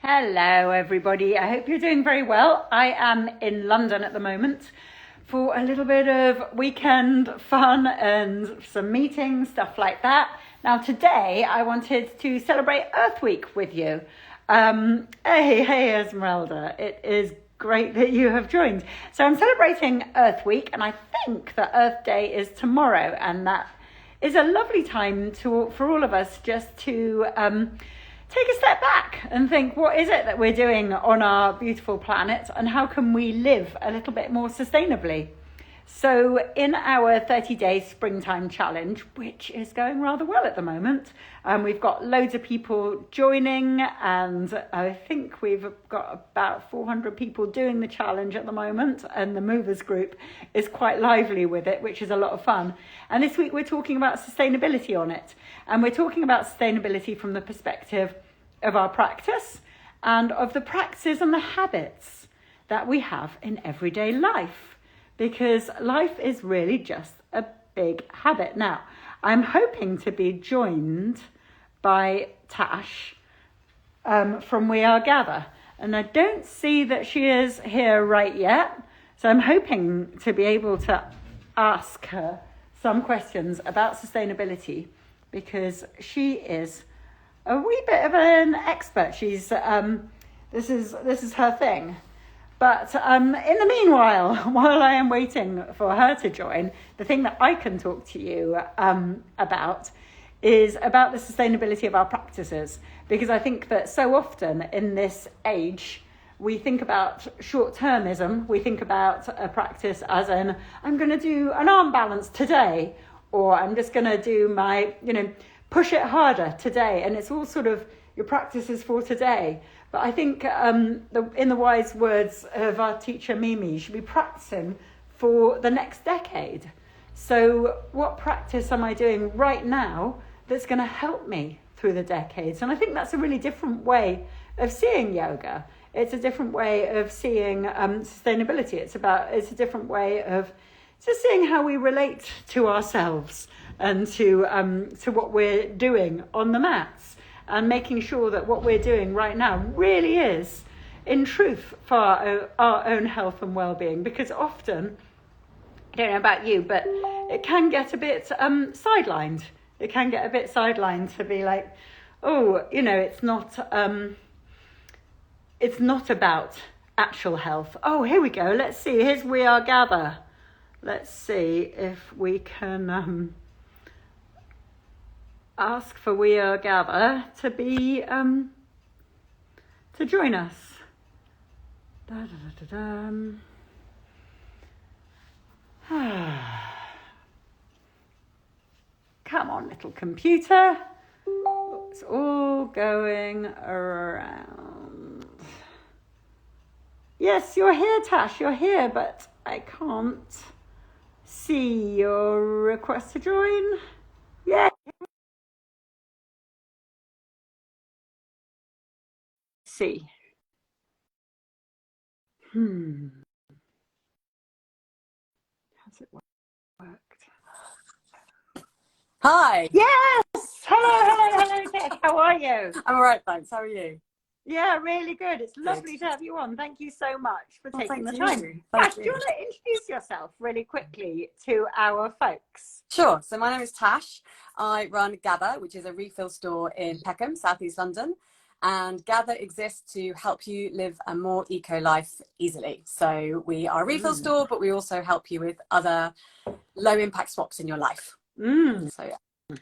Hello, everybody. I hope you're doing very well. I am in London at the moment for a little bit of weekend fun and some meetings, stuff like that. Now, today I wanted to celebrate Earth Week with you. Hey, Esmeralda. It is great that you have joined. So I'm celebrating Earth Week, and I think that Earth Day is tomorrow, and that is a lovely time for all of us just to take a step back and think, what is it that we're doing on our beautiful planet, and how can we live a little bit more sustainably? So in our 30-day springtime challenge, which is going rather well at the moment, we've got loads of people joining, and I think we've got about 400 people doing the challenge at the moment, and the movers group is quite lively with it, which is a lot of fun. And this week we're talking about sustainability on it, and we're talking about sustainability from the perspective of our practice and of the practices and the habits that we have in everyday life, because life is really just a big habit. Now, I'm hoping to be joined by Tash from We Are Gather, and I don't see that she is here right yet, so I'm hoping to be able to ask her some questions about sustainability, because she is a wee bit of an expert. She's this is her thing. But in the meanwhile, while I am waiting for her to join, the thing that I can talk to you about is about the sustainability of our practices, because I think that so often in this age we think about short-termism. We think about a practice as in, I'm going to do an arm balance today, or I'm just going to do my, push it harder today. And it's all sort of your practices for today. But I think in the wise words of our teacher Mimi, you should be practicing for the next decade. So what practice am I doing right now that's going to help me through the decades? And I think that's a really different way of seeing yoga. It's a different way of seeing sustainability. It's a different way of just seeing how we relate to ourselves and to what we're doing on the mats, and making sure that what we're doing right now really is, in truth, for our own health and well-being. Because often, I don't know about you, but it can get a bit sidelined. It can get a bit sidelined to be like, oh, it's not about actual health. Oh, here we go. Let's see. Here's We Are Gather. Let's see if we can ask for We Are Gather to be to join us. Come on, little computer. It's all going around. Yes, you're here, Tash. You're here, but I can't see your request to join. Yeah. See. Has it worked? Hi. Yes. Hello, Nick. How are you? I'm all right, thanks. How are you? Yeah, really good. It's lovely to have you on. Thank you so much for taking the time. Tash, do you want to introduce yourself really quickly to our folks? Sure. So my name is Tash. I run Gather, which is a refill store in Peckham, southeast London. And Gather exists to help you live a more eco life easily. So we are a refill store, but we also help you with other low impact swaps in your life. So yeah.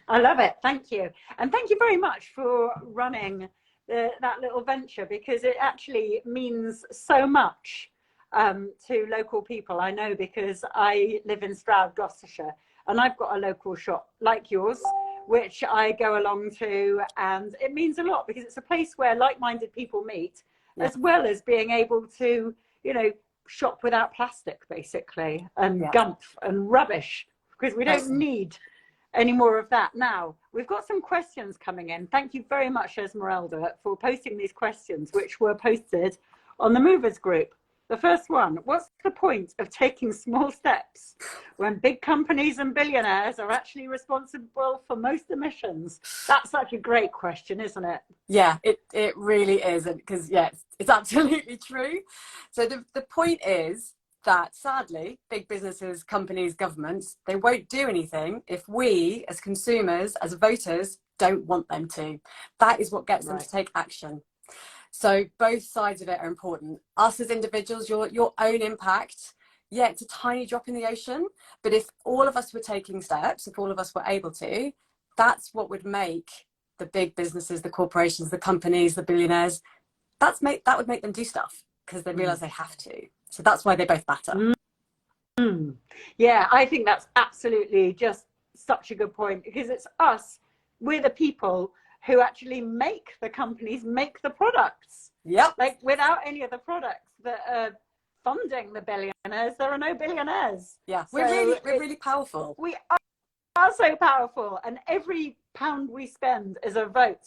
I love it. Thank you. And thank you very much for running that little venture, because it actually means so much to local people. I know, because I live in Stroud, Gloucestershire, and I've got a local shop like yours, which I go along to, and it means a lot because it's a place where like-minded people meet, as well as being able to, shop without plastic, basically, and gumph and rubbish, because we don't need any more of that. Now, we've got some questions coming in. Thank you very much, Esmeralda, for posting these questions, which were posted on the Movers group. The first one, what's the point of taking small steps when big companies and billionaires are actually responsible for most emissions? That's such a great question, isn't it? Yeah, it really is. Because, yeah, it's absolutely true. So the point is that sadly, big businesses, companies, governments, they won't do anything if we as consumers, as voters, don't want them to. That is what gets them to take action. So both sides of it are important. Us as individuals, your own impact, yeah, it's a tiny drop in the ocean. But if all of us were taking steps, if all of us were able to, that's what would make the big businesses, the corporations, the companies, the billionaires, that would make them do stuff because they realize they have to. So that's why they both matter. Yeah, I think that's absolutely just such a good point, because it's us, we're the people who actually make the companies, make the products. Yep. Like, without any of the products that are funding the billionaires, there are no billionaires. Yeah, So we're really powerful. We are so powerful, and every pound we spend is a vote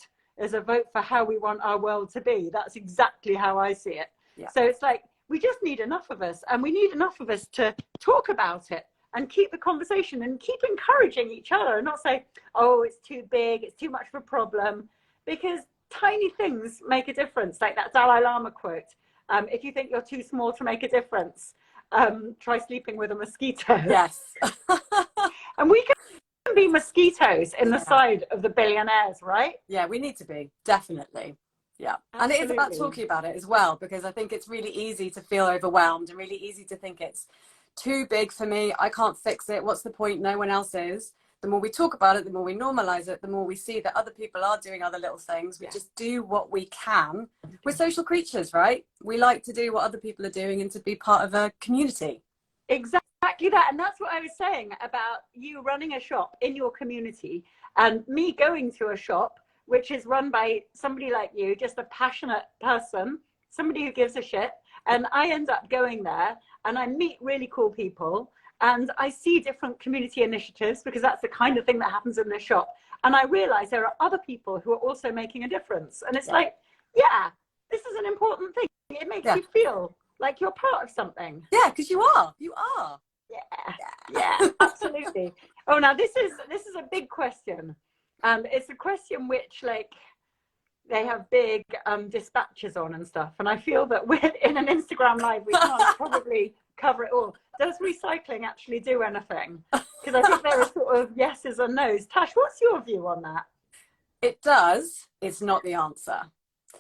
for how we want our world to be. That's exactly how I see it. Yeah. So it's like, we just need enough of us, and we need enough of us to talk about it and keep the conversation and keep encouraging each other, and not say, oh, it's too big, it's too much of a problem, because tiny things make a difference. Like that Dalai Lama quote, if you think you're too small to make a difference, try sleeping with a mosquito. Yes. And we can be mosquitoes in the side of the billionaires, right? Yeah, we need to be, definitely. Yeah. Absolutely. And it is about talking about it as well, because I think it's really easy to feel overwhelmed and really easy to think it's too big for me, I can't fix it, what's the point, no one else is. The more we talk about it, the more we normalize it, the more we see that other people are doing other little things. We just do what we can. We're social creatures, right? We like to do what other people are doing and to be part of a community. Exactly that. And that's what I was saying about you running a shop in your community, and me going to a shop which is run by somebody like you, just a passionate person, somebody who gives a shit. And I end up going there and I meet really cool people, and I see different community initiatives, because that's the kind of thing that happens in this shop. And I realize there are other people who are also making a difference. And it's like, yeah, this is an important thing. It makes you feel like you're part of something. Yeah, because you are. Yeah, absolutely. Oh, now this is a big question. It's a question which, like, they have big dispatches on and stuff. And I feel that in an Instagram live, we can't probably cover it all. Does recycling actually do anything? Because I think there are sort of yeses and nos. Tash, what's your view on that? It does. It's not the answer.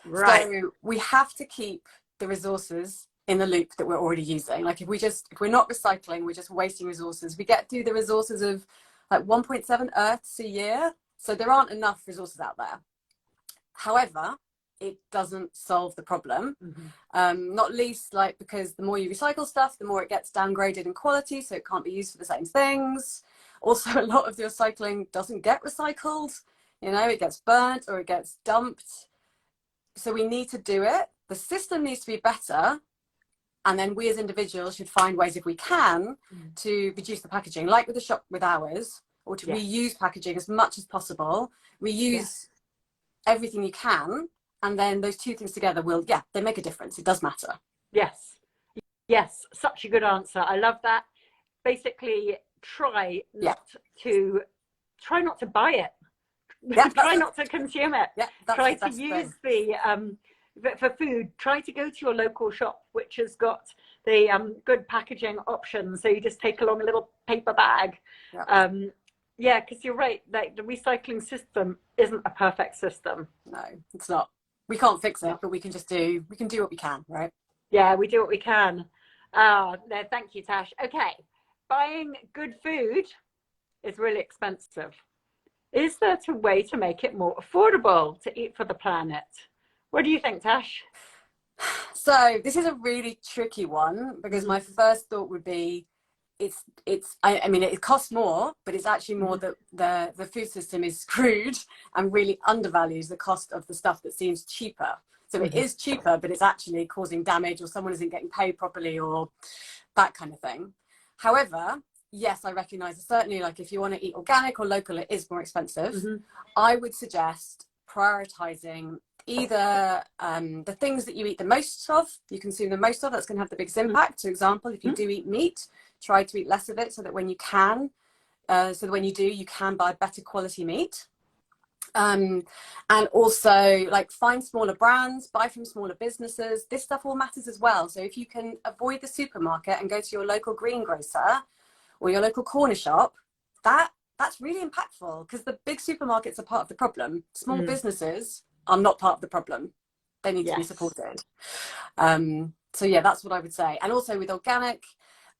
Right. So we have to keep the resources in the loop that we're already using. Like if we're not recycling, we're just wasting resources. We get through the resources of like 1.7 Earths a year. So there aren't enough resources out there. However, it doesn't solve the problem. Not least like because the more you recycle stuff, the more it gets downgraded in quality, so it can't be used for the same things. Also, a lot of the recycling doesn't get recycled. You know, it gets burnt or it gets dumped. So we need to do it. The system needs to be better. And then we as individuals should find ways, if we can, to reduce the packaging, like with the shop with ours, or to reuse packaging as much as possible. Reuse everything you can. And then those two things together will, they make a difference. It does matter. Yes, such a good answer. I love that. Basically, try not to buy it. Try not to consume it. Try to use for food. Try to go to your local shop, which has got the good packaging options. So you just take along a little paper bag. Because you're right. Like the recycling system isn't a perfect system. No, it's not. We can't fix it, but we can do what we can, right? Yeah, we do what we can. No, thank you, Tash. Okay, buying good food is really expensive. Is there a way to make it more affordable to eat for the planet? What do you think, Tash? So this is a really tricky one, because my first thought would be I mean, it costs more, but it's actually more that the food system is screwed and really undervalues the cost of the stuff that seems cheaper. So it is cheaper, but it's actually causing damage, or someone isn't getting paid properly, or that kind of thing. However, yes, I recognize that certainly, like if you want to eat organic or local, it is more expensive. I would suggest prioritizing either the things that you eat the most of, you consume the most of, that's going to have the biggest impact. For example, if you do eat meat, try to eat less of it so that when you can, you can buy better quality meat. And also like find smaller brands, buy from smaller businesses. This stuff all matters as well. So if you can avoid the supermarket and go to your local greengrocer or your local corner shop, that's really impactful, because the big supermarkets are part of the problem. Small businesses are not part of the problem. They need to be supported. So yeah, that's what I would say. And also with organic,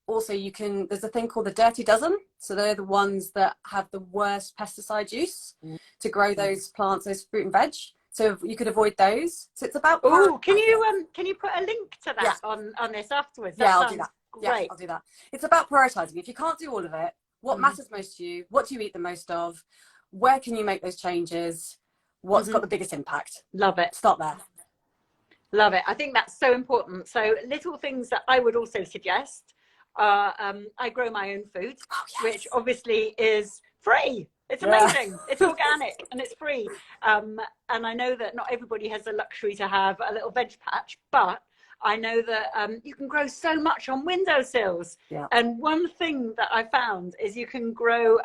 also there's a thing called the dirty dozen. So they're the ones that have the worst pesticide use to grow those plants, those fruit and veg. So you could avoid those. So it's about. Oh, can you put a link to that on this afterwards? Yeah, I'll do that. Great. Yeah, I'll do that. It's about prioritizing. If you can't do all of it, what matters most to you? What do you eat the most of? Where can you make those changes? What's got the biggest impact? Love it. Start there. Love it. I think that's so important. So little things that I would also suggest are, I grow my own food, which obviously is free. It's amazing. It's organic and it's free. And I know that not everybody has the luxury to have a little veg patch, but I know that you can grow so much on windowsills. Yeah. And one thing that I found is you can grow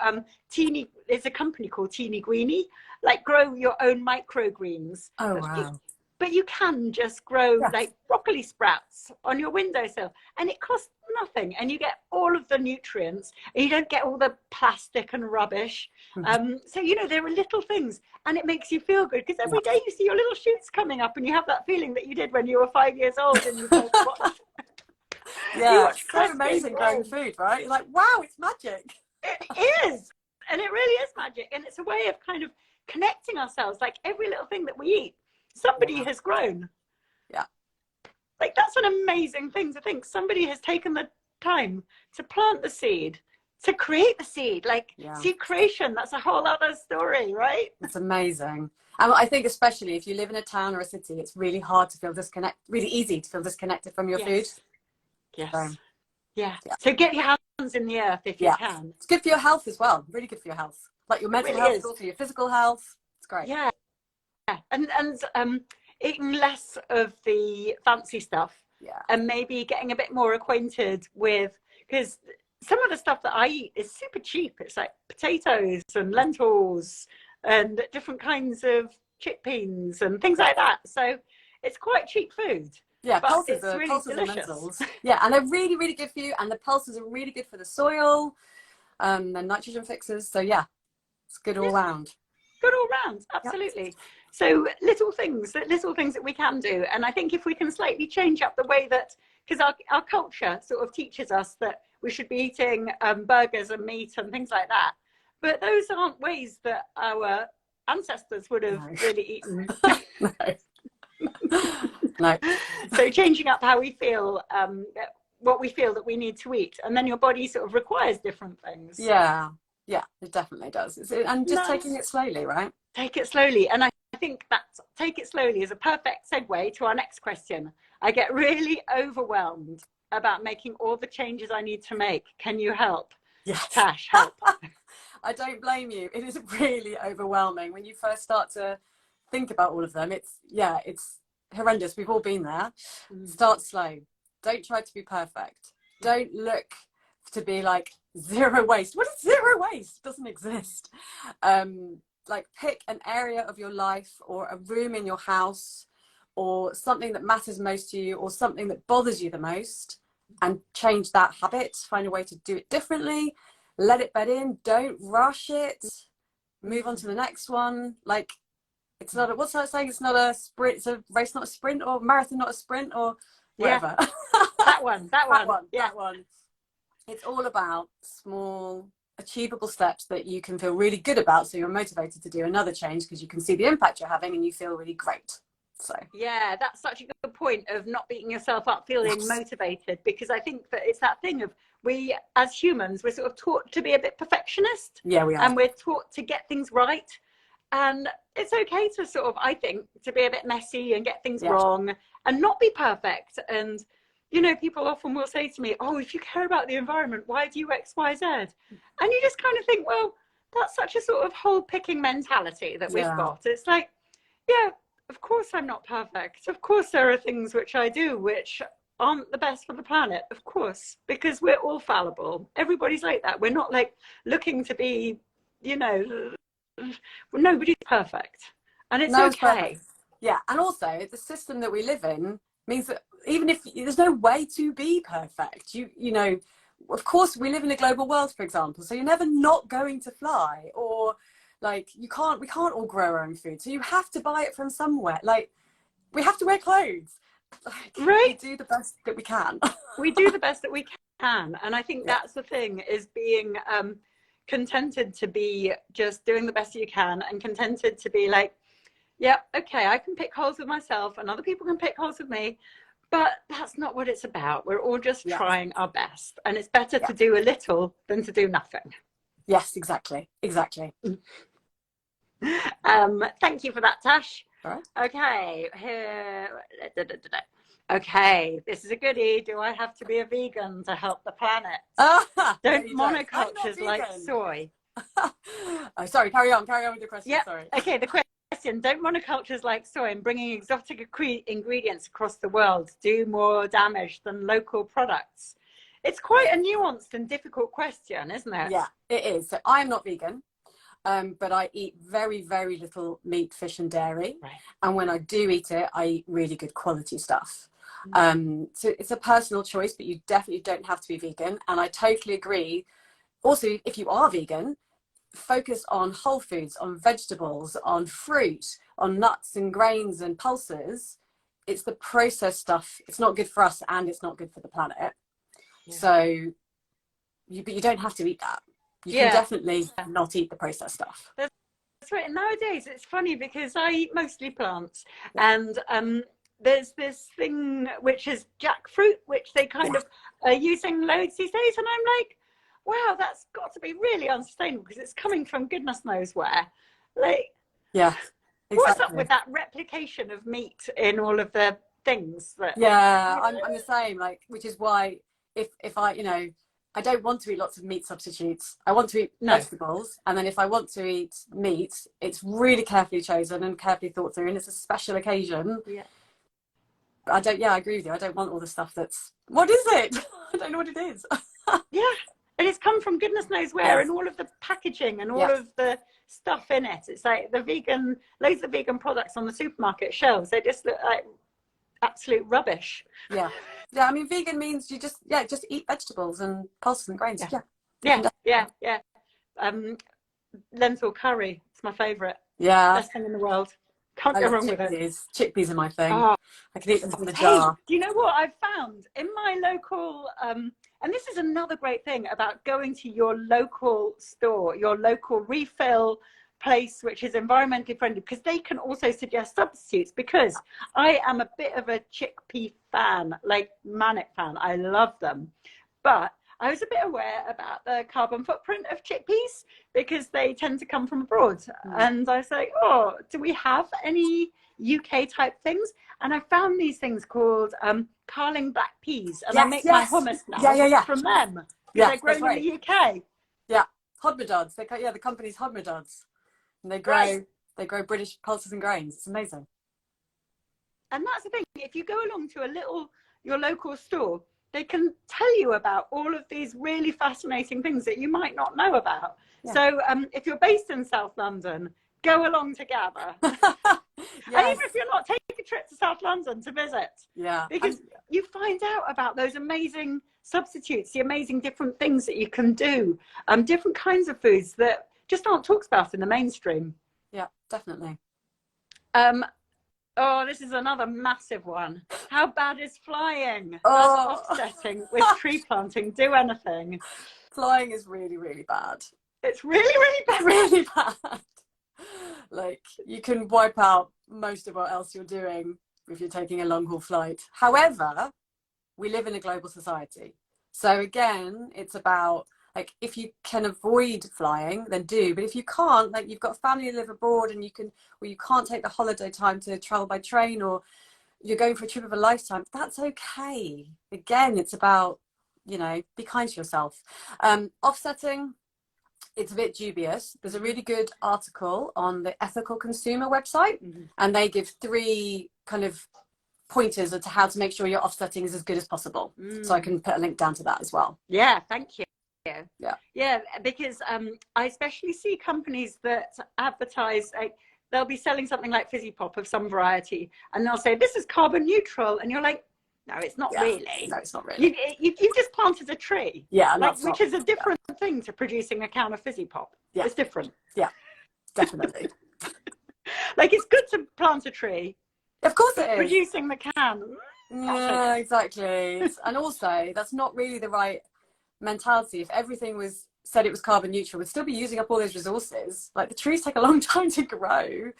there's a company called Teeny Greeny, like grow your own microgreens. Oh, wow. But you can just grow like broccoli sprouts on your windowsill, and it costs nothing, and you get all of the nutrients, and you don't get all the plastic and rubbish. So there are little things, and it makes you feel good, because every day you see your little shoots coming up, and you have that feeling that you did when you were 5 years old and you first watched. It's so amazing growing food, right? You're like, wow, it's magic. It is, and it really is magic, and it's a way of kind of connecting ourselves. Like every little thing that we eat, somebody has grown. Like that's an amazing thing to think. Somebody has taken the time to plant the seed, to create the seed. Like seed creation, that's a whole other story, right? It's amazing. And I think especially if you live in a town or a city, it's really hard to feel really easy to feel disconnected from your food. Yes. So get your hands in the earth if you can. It's good for your health as well. Really good for your health. Like your mental health, also your physical health. It's great. Yeah. And eating less of the fancy stuff, and maybe getting a bit more acquainted with, because some of the stuff that I eat is super cheap. It's like potatoes and lentils and different kinds of chickpeas and things like that. So it's quite cheap food. Yeah, pulses are lentils. Yeah, and they're really, really good for you. And the pulses are really good for the soil. They're nitrogen fixers. So yeah, it's good all round. Good all round, absolutely. Yep. So little things that we can do. And I think if we can slightly change up the way that, because our culture sort of teaches us that we should be eating burgers and meat and things like that. But those aren't ways that our ancestors would have really eaten. No. So changing up how we feel, what we feel that we need to eat. And then your body sort of requires different things. Yeah, it definitely does. And just taking it slowly, right? Take it slowly. And I think that take it slowly is a perfect segue to our next question. I get really overwhelmed about making all the changes I need to make. Can you help? Yes. Tash, help. I don't blame you. It is really overwhelming when you first start to think about all of them. It's horrendous. We've all been there. Start slow. Don't try to be perfect. Don't look to be like zero waste. What is zero waste? It doesn't exist. Like pick an area of your life or a room in your house or something that matters most to you or something that bothers you the most, and change that habit. Find a way to do it differently. Let it bed in. Don't rush it. Move on to the next one. Like, it's not what's that saying? It's not a sprint. It's a race, not a sprint, or marathon, not a sprint, or whatever. Yeah. that one. Yeah. That one. It's all about small, achievable steps that you can feel really good about, so you're motivated to do another change because you can see the impact you're having and you feel really great. So yeah, that's such a good point of not beating yourself up, feeling motivated, because I think that it's that thing of, we as humans, we're sort of taught to be a bit perfectionist. Yeah, we are. And we're taught to get things right, and it's okay to sort of, I think, to be a bit messy and get things wrong and not be perfect. And people often will say to me, oh, if you care about the environment, why do you X, Y, Z? And you just kind of think, well, that's such a sort of hole picking mentality that we've got. It's like, yeah, of course I'm not perfect. Of course there are things which I do which aren't the best for the planet, of course, because we're all fallible. Everybody's like that. We're not like looking to be, you know, nobody's perfect. And it's No one's okay. perfect. Yeah, and also the system that we live in means that even if there's no way to be perfect, you know, of course we live in a global world, for example, so you're never not going to fly, or like we can't all grow our own food, so you have to buy it from somewhere. Like we have to wear clothes. Like, right? We do the best that we can. We do the best that we can, and I think Yeah. that's the thing, is being contented to be just doing the best you can, and contented to be like, yeah, okay, I can pick holes with myself and other people can pick holes with me, but that's not what it's about. We're all just trying our best, and it's better to do a little than to do nothing. Yes, exactly. Thank you for that, Tash. All right. Okay, here. Okay, this is a goodie. Do I have to be a vegan to help the planet? Don't monocultures like soy? Oh, sorry, carry on with the question. Yep. Sorry. Okay, the question, don't monocultures like soy and bringing exotic ingredients across the world do more damage than local products? It's quite a nuanced and difficult question, isn't it? Yeah, it is. So I'm not vegan, but I eat very, very little meat, fish and dairy. Right. And when I do eat it, I eat really good quality stuff. So it's a personal choice, but you definitely don't have to be vegan. And I totally agree. Also, if you are vegan, focus on whole foods, on vegetables, on fruit, on nuts and grains and pulses. It's the processed stuff. It's not good for us, and it's not good for the planet. Yeah. So, but you don't have to eat that. You can definitely not eat the processed stuff. That's right. Nowadays, it's funny because I eat mostly plants, and there's this thing which is jackfruit, which they kind of are using loads these days, and I'm like, wow, that's got to be really unsustainable because it's coming from goodness knows where. Like, exactly. What's up with that replication of meat in all of the things that? Yeah, I'm the same. Like, which is why if I, you know, I don't want to eat lots of meat substitutes. I want to eat vegetables, and then if I want to eat meat, it's really carefully chosen and carefully thought through, and it's a special occasion. Yeah. I agree with you. I don't want all the stuff that's, what is it? I don't know what it is. Yeah. And it's come from goodness knows where, and all of the packaging and all of the stuff in it. It's like loads of vegan products on the supermarket shelves. They just look like absolute rubbish. Yeah. Yeah, I mean, vegan means you just eat vegetables and pulses and grains. Yeah. Lentil curry. It's my favourite. Yeah. Best thing in the world. Can't go wrong with it. Chickpeas are my thing. Oh. I can eat them from the jar. Do you know what I've found in my local, and this is another great thing about going to your local store, your local refill place, which is environmentally friendly, because they can also suggest substitutes, because I am a bit of a chickpea fan, like manic fan. I love them. But I was a bit aware about the carbon footprint of chickpeas because they tend to come from abroad. And I was like, oh, do we have any UK type things? And I found these things called Carling black peas, and I make my hummus now from them. They're grown in the UK. Yeah, Hodmedods. The company's Hodmedods. And they grow British pulses and grains. It's amazing. And that's the thing. If you go along to your local store, they can tell you about all of these really fascinating things that you might not know about. Yeah. So if you're based in South London, go along to Gather. And even if you're not, take a trip to South London to visit. Yeah. Because you find out about those amazing substitutes, the amazing different things that you can do, different kinds of foods that just aren't talked about in the mainstream. Yeah, definitely. Oh, this is another massive one. How bad is flying? Does offsetting with tree planting do anything? Flying is really, really bad. It's really, really bad. Really bad. Like, you can wipe out most of what else you're doing if you're taking a long haul flight. However, we live in a global society. So again, it's about, like, if you can avoid flying, then do. But if you can't, like, you've got family who live abroad and you can't take the holiday time to travel by train, or you're going for a trip of a lifetime, that's okay. Again, it's about, you know, be kind to yourself. Offsetting it's a bit dubious. There's a really good article on the Ethical Consumer website, and they give 3 kind of pointers as to how to make sure your offsetting is as good as possible. So I can put a link down to that as well. Yeah, thank you. Yeah, because I especially see companies that advertise, like, they'll be selling something like fizzy pop of some variety, and they'll say this is carbon neutral, and you're like, no, it's not really. No, it's not really. You've just planted a tree. Yeah, like, which is a different thing to producing a can of fizzy pop. Yeah, it's different. Yeah, definitely. Like, it's good to plant a tree. Of course it is. Producing the can. Yeah, exactly. And also, that's not really the right mentality. If everything was said it was carbon neutral, we'd still be using up all those resources. Like, the trees take a long time to grow.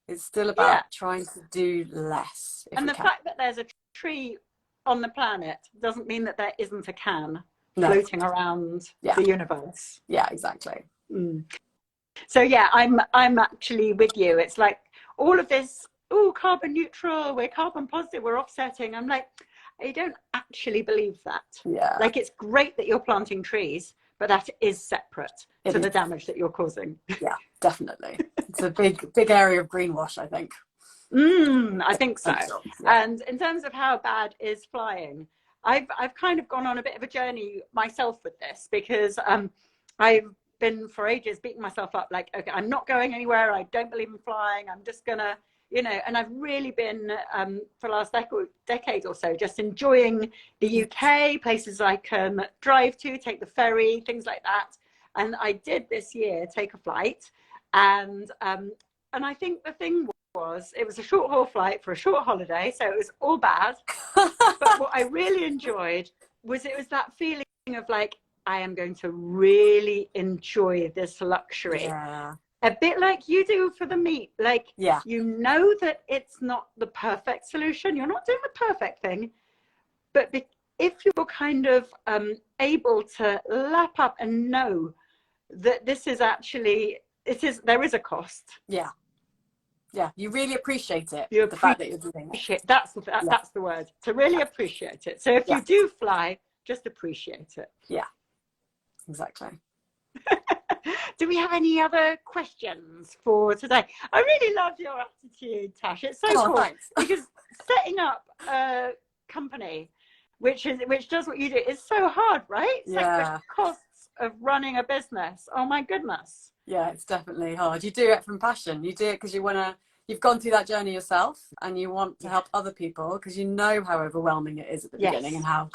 It's still about trying to do less. And the fact that there's a tree on the planet doesn't mean that there isn't a can floating around the universe. Yeah, exactly. So yeah, I'm actually with you. It's like all of this, carbon neutral, we're carbon positive, we're offsetting. I'm like, I don't actually believe that. Yeah. Like, it's great that you're planting trees, but that is separate to the damage that you're causing. Yeah, definitely. It's a big area of greenwash, I think. I think so. Yeah. And in terms of how bad is flying, I've kind of gone on a bit of a journey myself with this, because I've been for ages beating myself up, like, okay, I'm not going anywhere, I don't believe in flying, I'm just gonna, and I've really been for the last decade or so just enjoying the UK, places I can drive to, take the ferry, things like that. And I did this year take a flight, and I think the thing was, it was a short haul flight for a short holiday, so it was all bad. But what I really enjoyed was, it was that feeling of like, I am going to really enjoy this luxury. Yeah. A bit like you do for the meat. Like, you know that it's not the perfect solution. You're not doing the perfect thing. But if you're kind of able to lap up and know that this is actually, there is a cost. Yeah. Yeah, you really appreciate it. You the fact that you're doing it. That's the word. To really appreciate it. So if you do fly, just appreciate it. Yeah, exactly. Do we have any other questions for today? I really love your attitude, Tash. It's so cool. Thanks. Because setting up a company which does what you do is so hard, right? It's like the costs of running a business. Oh my goodness. Yeah, it's definitely hard. You do it from passion. You do it because you've gone through that journey yourself, and you want to help other people, because you know how overwhelming it is at the beginning, and how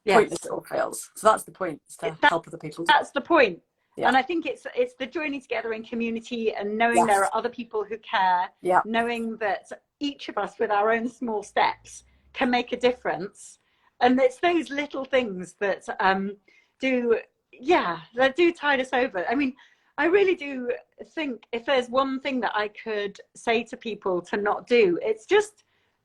pointless it all feels. So that's the point, is to help other people. That's the point. Yeah. And I think it's the journey together in community, and knowing there are other people who care, knowing that each of us with our own small steps can make a difference. And it's those little things that do tide us over. I mean, I really do think if there's one thing that I could say to people to not do, it's just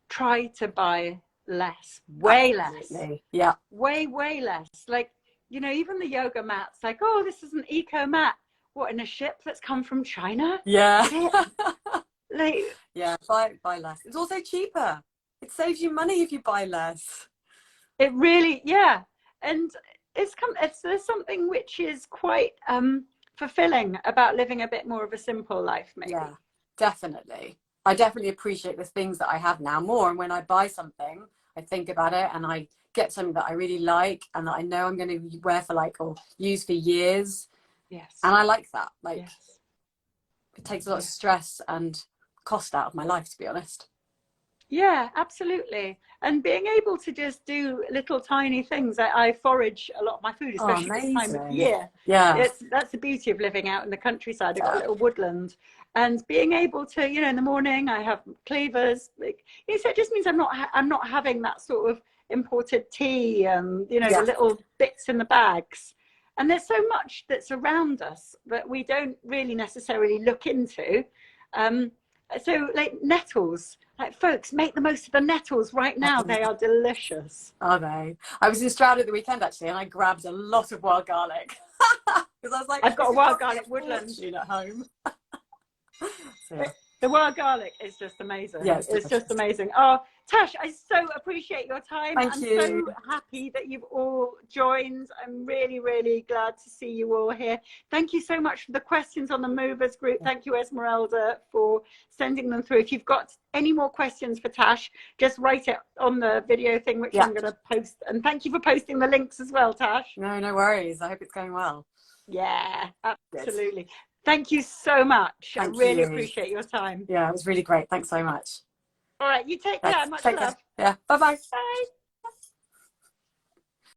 try to buy less, way less. Yeah. Way less. Like, even the yoga mats, like, oh, this is an eco mat. What, in a ship that's come from China? Yeah. Like, yeah, buy less. It's also cheaper. It saves you money if you buy less. It really, and there's something which is quite fulfilling about living a bit more of a simple life, maybe. Yeah, definitely. I definitely appreciate the things that I have now more, and when I buy something, I think about it, and I get something that I really like and that I know I'm going to wear for or use for years. Yes. And I like that. It takes a lot of stress and cost out of my life, to be honest. Yeah, absolutely. And being able to just do little tiny things. I forage a lot of my food, especially this time of year. Yeah. That's the beauty of living out in the countryside. I've got a little woodland. And being able to, in the morning I have cleavers. So it just means I'm not having that sort of imported tea and, the little bits in the bags. And there's so much that's around us that we don't really necessarily look into. So like nettles, folks, make the most of the nettles right now. They are delicious. Are they? I was in Stroud at the weekend actually, and I grabbed a lot of wild garlic because I was like, I've got a wild garlic woodland at home. The wild garlic is just amazing. Yeah, it's just amazing. Oh, Tash, I so appreciate your time. Thank I'm you. so happy that you've all joined. I'm really, really glad to see you all here. Thank you so much for the questions on the Movers group. Thank you, Esmeralda, for sending them through. If you've got any more questions for Tash, just write it on the video thing, which I'm going to post. And thank you for posting the links as well, Tash. No worries. I hope it's going well. Yeah, absolutely. Good. Thank you so much. I really appreciate your time. Yeah, it was really great. Thanks so much. All right, you take care. Much love. Yeah, bye-bye. Bye.